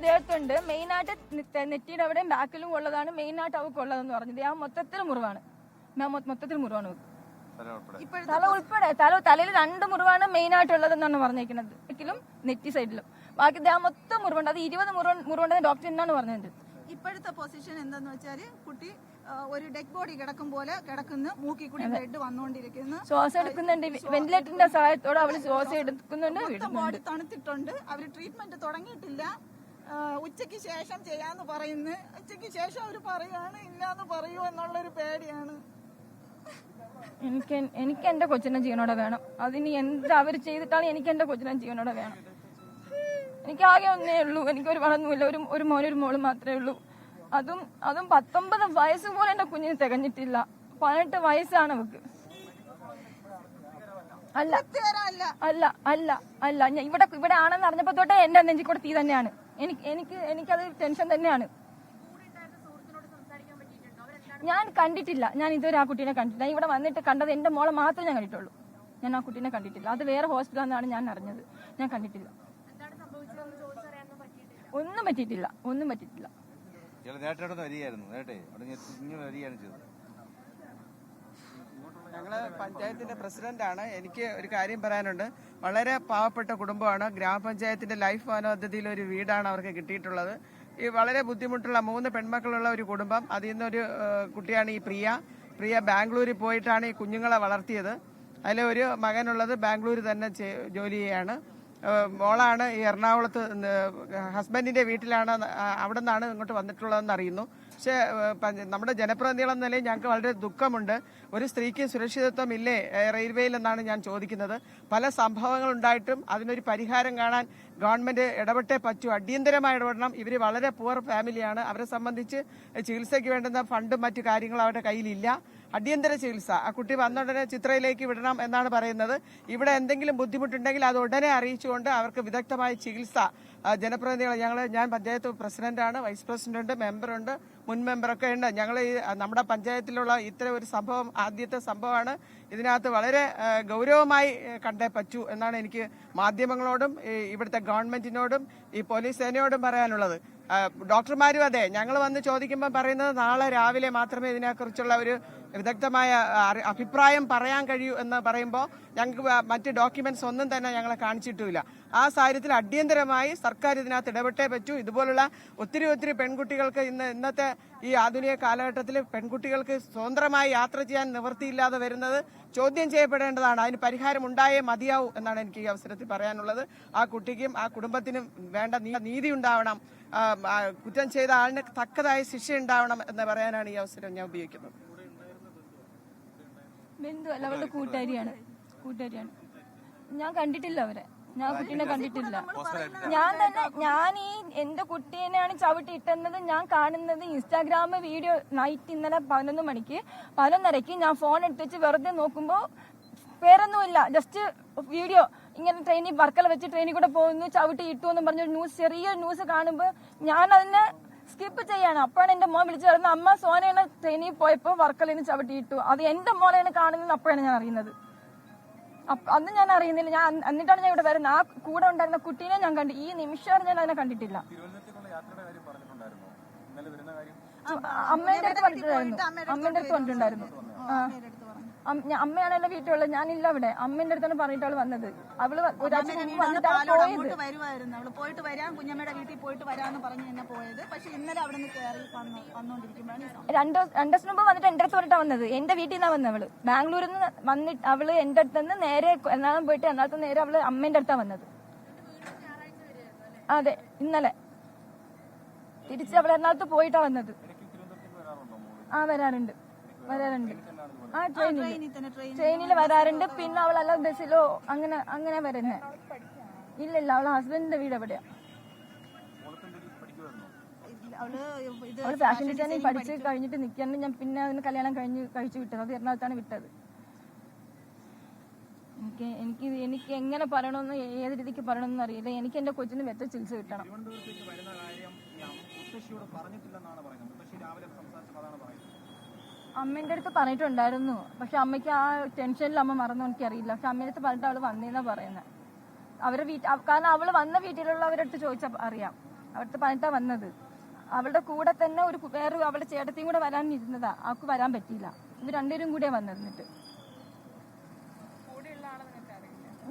ദേഹത്തുണ്ട്. മെയിനായിട്ട് നെറ്റിയുടെ അവിടെയും ബാക്കിലും ഉള്ളതാണ് മെയിനായിട്ട് അവർക്ക് ഉള്ളതെന്ന് പറഞ്ഞത്. ആ മൊത്തത്തിൽ മുറിവാണ്. തല ഉൾപ്പെടെ തലയിൽ 2 മുറിവാണ് മെയിൻ ആയിട്ടുള്ളതെന്നാണ് പറഞ്ഞേക്കുന്നത്. ഒരിക്കലും നെറ്റി സൈഡിലും ബാക്കി ദേഹം മൊത്തം മുറിവുണ്ട്. അത് 20 മുറിവുണ്ടെന്ന് ഡോക്ടർ എന്നാണ് പറഞ്ഞത്. ഇപ്പോഴത്തെ പൊസിഷൻ എന്താന്ന് വെച്ചാല് കുട്ടി ഒരു ഡെഡ് ബോഡി കിടക്കും പോലെ കിടക്കുന്നു. മൂക്കി കൂടി ബ്ലഡ് വന്നുകൊണ്ടിരിക്കുന്നു. ശ്വാസം എടുക്കുന്നുണ്ട്. വെന്റിലേറ്ററിന്റെ സഹായത്തോടെ അവര് ശ്വാസം എടുക്കുന്നുണ്ട്. ബോഡി തണുത്തിട്ടുണ്ട്. അവര് ട്രീറ്റ്മെന്റ് തുടങ്ങിയിട്ടില്ല. ഉച്ചയ്ക്ക് ശേഷം ചെയ്യാന്ന് പറയുന്നു. ഉച്ചയ്ക്ക് ശേഷം അവര് പറയാണ് ഇല്ലാന്ന് പറയൂ എന്നുള്ളൊരു പേടിയാണ്. എനിക്ക് എന്റെ കൊച്ചിനെ ജീവനോടെ വേണം. അതിന് എന്ത് അവർ ചെയ്തിട്ടാണ് എനിക്ക് എന്റെ കൊച്ചിനെ ജീവനോടെ വേണം. എനിക്ക് ആകെ ഒന്നേ ഉള്ളൂ. എനിക്കൊരു വളർന്നുമില്ല. ഒരു മോനും ഒരു മോളും മാത്രമേ ഉള്ളൂ. അതും 19 വയസ്സ് പോലും എന്റെ കുഞ്ഞിന് തികഞ്ഞിട്ടില്ല. 18 വയസ്സാണ് അവക്ക്. അല്ല അല്ല അല്ല അല്ല ഞാൻ ഇവിടെ ആണെന്ന് അറിഞ്ഞപ്പോ തൊട്ടേ എന്റെ നെഞ്ചിൽ കൂടെ തീ തന്നെയാണ്. എനിക്കത് ടെൻഷൻ തന്നെയാണ്. ഞാൻ കണ്ടിട്ടില്ല. ഞാൻ ഇതുവരെ ആ കുട്ടീനെ കണ്ടിട്ടില്ല. ഇവിടെ വന്നിട്ട് കണ്ടത് എന്റെ മോളെ മാത്രമേ ഞാൻ കണ്ടിട്ടുള്ളൂ. ഞാൻ ആ കുട്ടീനെ കണ്ടിട്ടില്ല. അത് വേറെ ഹോസ്പിറ്റലാണെന്നാണ് ഞാൻ അറിഞ്ഞത്. ഞാൻ കണ്ടിട്ടില്ല. ഒന്നും പറ്റിയിട്ടില്ല. ഞങ്ങള് പഞ്ചായത്തിന്റെ പ്രസിഡന്റാണ്. എനിക്ക് ഒരു കാര്യം പറയാനുണ്ട്. വളരെ പാവപ്പെട്ട കുടുംബമാണ്. ഗ്രാമപഞ്ചായത്തിന്റെ ലൈഫ് ഭവന പദ്ധതിയിൽ ഒരു വീടാണ് അവർക്ക് കിട്ടിയിട്ടുള്ളത്. ഈ വളരെ ബുദ്ധിമുട്ടുള്ള 3 പെൺമക്കളുള്ള ഒരു കുടുംബം. അതിൽ നിന്നൊരു കുട്ടിയാണ് ഈ പ്രിയ ബാംഗ്ലൂരിൽ പോയിട്ടാണ് ഈ കുഞ്ഞുങ്ങളെ വളർത്തിയത്. അതിലൊരു മകനുള്ളത് ബാംഗ്ലൂർ തന്നെ ജോലി ചെയ്യാണ്. മോളാണ് ഈ എറണാകുളത്ത് ഹസ്ബൻഡിന്റെ വീട്ടിലാണ്. അവിടെ നിന്നാണ് ഇങ്ങോട്ട് വന്നിട്ടുള്ളതെന്ന് അറിയുന്നു. പക്ഷെ നമ്മുടെ ജനപ്രതിനിധികളെന്ന നിലയിൽ ഞങ്ങൾക്ക് വളരെ ദുഃഖമുണ്ട്. ഒരു സ്ത്രീക്ക് സുരക്ഷിതത്വം ഇല്ലേ റെയിൽവേയിൽ എന്നാണ് ഞാൻ ചോദിക്കുന്നത്. പല സംഭവങ്ങൾ ഉണ്ടായിട്ടും അതിനൊരു പരിഹാരം കാണാൻ ഗവൺമെന്റ് ഇടപെട്ടേ പറ്റൂ. അടിയന്തരമായി ഇടപെടണം. ഇവർ വളരെ പുവർ ഫാമിലിയാണ്. അവരെ സംബന്ധിച്ച് ചികിത്സയ്ക്ക് വേണ്ടുന്ന ഫണ്ടും മറ്റു കാര്യങ്ങളും അവരുടെ കയ്യിലില്ല. അടിയന്തര ചികിത്സ ആ കുട്ടി വന്നുടനെ ചിത്രയിലേക്ക് വിടണം എന്നാണ് പറയുന്നത്. ഇവിടെ എന്തെങ്കിലും ബുദ്ധിമുട്ടുണ്ടെങ്കിൽ അത് ഉടനെ അറിയിച്ചുകൊണ്ട് അവർക്ക് വിദഗ്ധമായ ചികിത്സ ജനപ്രതിനിധികൾ ഞാൻ പഞ്ചായത്ത് പ്രസിഡന്റാണ്, വൈസ് പ്രസിഡന്റ്, മെമ്പറുണ്ട്, മുൻ മെമ്പറൊക്കെ ഉണ്ട്. ഞങ്ങൾ നമ്മുടെ പഞ്ചായത്തിലുള്ള ഇത്തരം ഒരു സംഭവം ആദ്യത്തെ സംഭവമാണ്. ഇതിനകത്ത് വളരെ ഗൗരവമായി കണ്ടേ പറ്റൂ എന്നാണ് എനിക്ക് മാധ്യമങ്ങളോടും ഇവിടുത്തെ ഗവൺമെന്റിനോടും ഈ പോലീസ് സേനയോടും പറയാനുള്ളത്. ഡോക്ടർമാരും അതെ, ഞങ്ങൾ വന്ന് ചോദിക്കുമ്പോൾ പറയുന്നത് നാളെ രാവിലെ മാത്രമേ ഇതിനെക്കുറിച്ചുള്ള ഒരു വിദഗ്ധമായ അഭിപ്രായം പറയാൻ കഴിയൂ എന്ന് പറയുമ്പോൾ ഞങ്ങൾക്ക് മറ്റ് ഡോക്യുമെന്റ്സ് ഒന്നും തന്നെ ഞങ്ങളെ കാണിച്ചിട്ടുമില്ല. ആ സാഹചര്യത്തിൽ അടിയന്തരമായി സർക്കാർ ഇതിനകത്ത് ഇടപെട്ടേ പറ്റൂ. ഇതുപോലുള്ള ഒത്തിരി പെൺകുട്ടികൾക്ക് ഇന്നത്തെ ഈ ആധുനിക കാലഘട്ടത്തിൽ പെൺകുട്ടികൾക്ക് സ്വതന്ത്രമായി യാത്ര ചെയ്യാൻ നിവൃത്തിയില്ലാതെ വരുന്നത് ചോദ്യം ചെയ്യപ്പെടേണ്ടതാണ്. അതിന് പരിഹാരം ഉണ്ടായേ മതിയാവൂ എന്നാണ് എനിക്ക് ഈ അവസരത്തിൽ പറയാനുള്ളത്. ആ കുട്ടിക്കും ആ കുടുംബത്തിനും വേണ്ട നീതി ഉണ്ടാവണം. കുറ്റം ചെയ്ത ആളിന് തക്കതായ ശിക്ഷ ഉണ്ടാവണം എന്ന് പറയാനാണ് ഈ അവസരം ഞാൻ ഉപയോഗിക്കുന്നത്. ബന്ധു അല്ല, അവളുടെ കൂട്ടുകാരിയാണ്. ഞാൻ കണ്ടിട്ടില്ല അവരെ. ഞാൻ കുട്ടീനെ കണ്ടിട്ടില്ല. ഞാൻ ഈ എന്റെ കുട്ടീനെയാണ് ചവിട്ടി ഇട്ടെന്നത് ഞാൻ കാണുന്നത് ഇൻസ്റ്റാഗ്രാം വീഡിയോ നൈറ്റ് ഇന്നലെ 11 മണിക്ക് 11:30 ഞാൻ ഫോൺ എടുത്ത് വെച്ച് വെറുതെ നോക്കുമ്പോ പേരൊന്നുമില്ല, ജസ്റ്റ് വീഡിയോ. ഇങ്ങനെ ട്രെയിനിൽ വർക്കല വെച്ച് ട്രെയിനിൽ കൂടെ പോകുന്നു, ചവിട്ടി ഇട്ടു എന്ന് പറഞ്ഞൊരു ചെറിയ ന്യൂസ് കാണുമ്പോൾ ഞാൻ അതിനെ സ്കിപ്പ് ചെയ്യാണ്. അപ്പോഴാണ് എന്റെ മോൻ വിളിച്ചു പറയുന്നത്, അമ്മ സോനയാണ് ട്രെയിനിൽ പോയപ്പോ വർക്കലിന് ചവിട്ടി ഇട്ടു. അത് എന്റെ മോനെയാണ് കാണുന്നത്. അപ്പോഴാണ് ഞാൻ അറിയുന്നത്. അന്ന് ഞാൻ അറിയുന്നില്ല. എന്നിട്ടാണ് ഞാൻ ഇവിടെ വരുന്നത്. ആ കൂടെ ഉണ്ടായിരുന്ന കുട്ടീനെ ഞാൻ കണ്ടു. ഈ നിമിഷം ഞാൻ അതിനെ കണ്ടിട്ടില്ല. അമ്മേന്റെ അടുത്ത് പറഞ്ഞിട്ടുണ്ടായിരുന്നു. അമ്മയാണ് എന്റെ വീട്ടിലുള്ളത്. ഞാനില്ല അവിടെ. അമ്മേന്റെ അടുത്താണ് പറഞ്ഞിട്ടാണ് വന്നത്. അവള് ഒരാഴ്ച വന്നിട്ടാണ് പോയത്. അവള് പോയിട്ട് വരാം, കുഞ്ഞമ്മയുടെ വീട്ടിൽ പോയിട്ട് വരാന്ന് പറഞ്ഞ് തന്നെ പോയത്. പക്ഷെ ഇന്നലെ അവിടെ നിന്ന് കയറി വന്നോണ്ടിരിക്കുമ്പോഴാണ് 2 ദിവസം മുമ്പ് വന്നിട്ട് എന്റെ അടുത്ത് പറഞ്ഞിട്ടാ വന്നത്. എന്റെ വീട്ടിൽ നിന്നാ വന്നത്. അവള് ബാംഗ്ലൂരിൽ നിന്ന് വന്നിട്ട് അവള് എന്റെ അടുത്ത് നിന്ന് നേരെ എറണാകുളം പോയിട്ട് എറണാകുളത്ത് നേരെ അവള് അമ്മേന്റെ അടുത്താ വന്നത്. അതെ, ഇന്നലെ തിരിച്ച് അവൾ എറണാകുളത്ത് പോയിട്ടാ വന്നത്. വരാറുണ്ട്. ആ ട്രെയിനിൽ വരാറുണ്ട്. പിന്നെ അവൾ അല്ല ബസ്സിലോ അങ്ങനെ വരുന്നേ. ഇല്ല അവളെ ഹസ്ബൻഡിന്റെ വീട് എവിടെയാ. അവള് ഫാഷൻ ഡിസൈനിങ് പഠിച്ച് കഴിഞ്ഞിട്ട് നിൽക്കാണ്ട് ഞാൻ പിന്നെ അതിന് കല്യാണം കഴിച്ചു വിട്ടത്. അത് എറണാകുളത്താണ് വിട്ടത്. എനിക്ക് എങ്ങനെ പറയണമെന്ന് ഏത് രീതിക്ക് പറയണമെന്ന് അറിയില്ല. എനിക്ക് എന്റെ കൊച്ചിന് വെച്ച ചികിത്സ കിട്ടണം. അമ്മേന്റെ അടുത്ത് പറഞ്ഞിട്ടുണ്ടായിരുന്നു. പക്ഷെ അമ്മയ്ക്ക് ആ ടെൻഷനിൽ അമ്മ മറന്നു എനിക്കറിയില്ല. പക്ഷെ അമ്മേന്റെ അടുത്ത് പറഞ്ഞിട്ട് അവള് വന്നേന്നാ പറയുന്നത്. അവരെ കാരണം അവള് വന്ന വീട്ടിലുള്ളവരുടെ അടുത്ത് ചോദിച്ചാൽ അറിയാം. അവിടുത്തെ പണിട്ടാണ് വന്നത്. അവളുടെ കൂടെ തന്നെ വേറെ അവളുടെ ചേട്ടത്തിയും കൂടെ വരാനിരുന്നതാ. അവൾക്ക് വരാൻ പറ്റിയില്ല. ഇവർ രണ്ടുപേരും കൂടിയാണ് വന്നിരുന്നിട്ട്.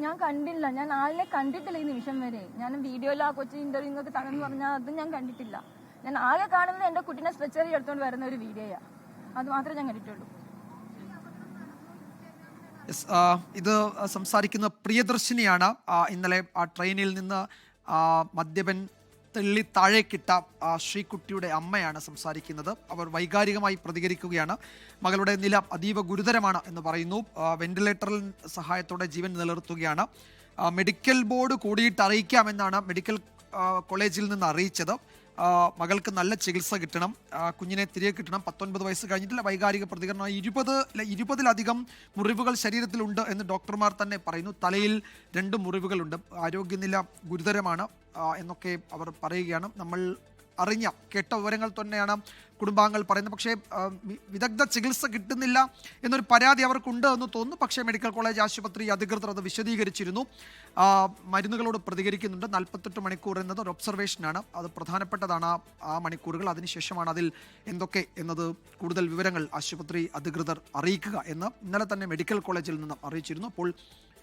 ഞാൻ കണ്ടില്ല, ഞാൻ ആളിനെ കണ്ടിട്ടില്ല ഈ നിമിഷം വരെ. ഞാൻ വീഡിയോയിൽ ആ കൊച്ചു ഇന്റർവ്യൂ ഒക്കെ തന്നെന്ന് പറഞ്ഞാൽ അതും ഞാൻ കണ്ടിട്ടില്ല. ഞാൻ ആകെ കാണുന്നത് എന്റെ കുട്ടീനെ സ്ട്രെച്ചറിൽ എടുത്തോണ്ട് വരുന്ന ഒരു വീഡിയോയാ. അത് മാത്രമേ ഞാൻ കണ്ടിട്ടുള്ളൂ. ഇത് സംസാരിക്കുന്ന പ്രിയദർശിനിയാണ്. ഇന്നലെ ആ ട്രെയിനിൽ നിന്ന് മദ്യപൻ തെള്ളി താഴേക്കിട്ട ശ്രീകുട്ടിയുടെ അമ്മയാണ് സംസാരിക്കുന്നത്. അവർ വൈകാരികമായി പ്രതികരിക്കുകയാണ്. മകളുടെ നില അതീവ ഗുരുതരമാണ് എന്ന് പറയുന്നു. വെന്റിലേറ്ററിൽ സഹായത്തോടെ ജീവൻ നിലനിർത്തുകയാണ്. മെഡിക്കൽ ബോർഡ് കൂടിയിട്ട് അറിയിക്കാമെന്നാണ് മെഡിക്കൽ കോളേജിൽ നിന്ന് അറിയിച്ചത്. മകൾക്ക് നല്ല ചികിത്സ കിട്ടണം, കുഞ്ഞിനെ തിരികെ കിട്ടണം. 19 വയസ്സ് കഴിഞ്ഞിട്ടില്ല. വൈകാരിക പ്രതികരണം. 20-ലധികം മുറിവുകൾ ശരീരത്തിലുണ്ട് എന്ന് ഡോക്ടർമാർ തന്നെ പറയുന്നു. തലയിൽ 2 മുറിവുകളുണ്ട്. ആരോഗ്യനില ഗുരുതരമാണ് എന്നൊക്കെ അവർ പറയുകയാണ്. നമ്മൾ കേട്ട വിവരങ്ങൾ തന്നെയാണ് കുടുംബാംഗങ്ങൾ പറയുന്നത്. പക്ഷേ വിദഗ്ധ ചികിത്സ കിട്ടുന്നില്ല എന്നൊരു പരാതി അവർക്കുണ്ട് എന്ന് തോന്നുന്നു. പക്ഷേ മെഡിക്കൽ കോളേജ് ആശുപത്രി അധികൃതർ അത് വിശദീകരിച്ചിരുന്നു. മരുന്നുകളോട് പ്രതികരിക്കുന്നുണ്ട്. 48 മണിക്കൂർ എന്നത് ഒരു ഒബ്സർവേഷനാണ്. അത് പ്രധാനപ്പെട്ടതാണ് ആ മണിക്കൂറുകൾ. അതിനുശേഷമാണ് അതിൽ എന്തൊക്കെ എന്നത് കൂടുതൽ വിവരങ്ങൾ ആശുപത്രി അധികൃതർ അറിയിക്കുക എന്ന് ഇന്നലെ തന്നെ മെഡിക്കൽ കോളേജിൽ നിന്നും അറിയിച്ചിരുന്നു. അപ്പോൾ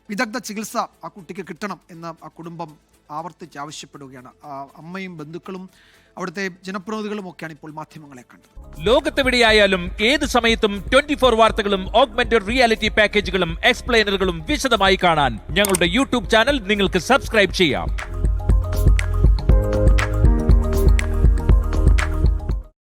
വിദഗ്ധ ചികിത്സ ആ കുട്ടിക്ക് കിട്ടണം എന്ന് ആ കുടുംബം ആവർത്തിച്ച് ആവശ്യപ്പെടുകയാണ്. അമ്മയും ബന്ധുക്കളും അവിടുത്തെ ജനപ്രതിനിധികളും ഒക്കെയാണ് ഇപ്പോൾ മാധ്യമങ്ങളെ കണ്ടത്. ലോകത്തെവിടെയായാലും ഏത് സമയത്തും 24 വാർത്തകളും ഓഗ്മെന്റഡ് റിയാലിറ്റി പാക്കേജുകളും എക്സ്പ്ലെയിനറുകളും വിശദമായി കാണാൻ ഞങ്ങളുടെ യൂട്യൂബ് ചാനൽ നിങ്ങൾക്ക് സബ്സ്ക്രൈബ് ചെയ്യാം.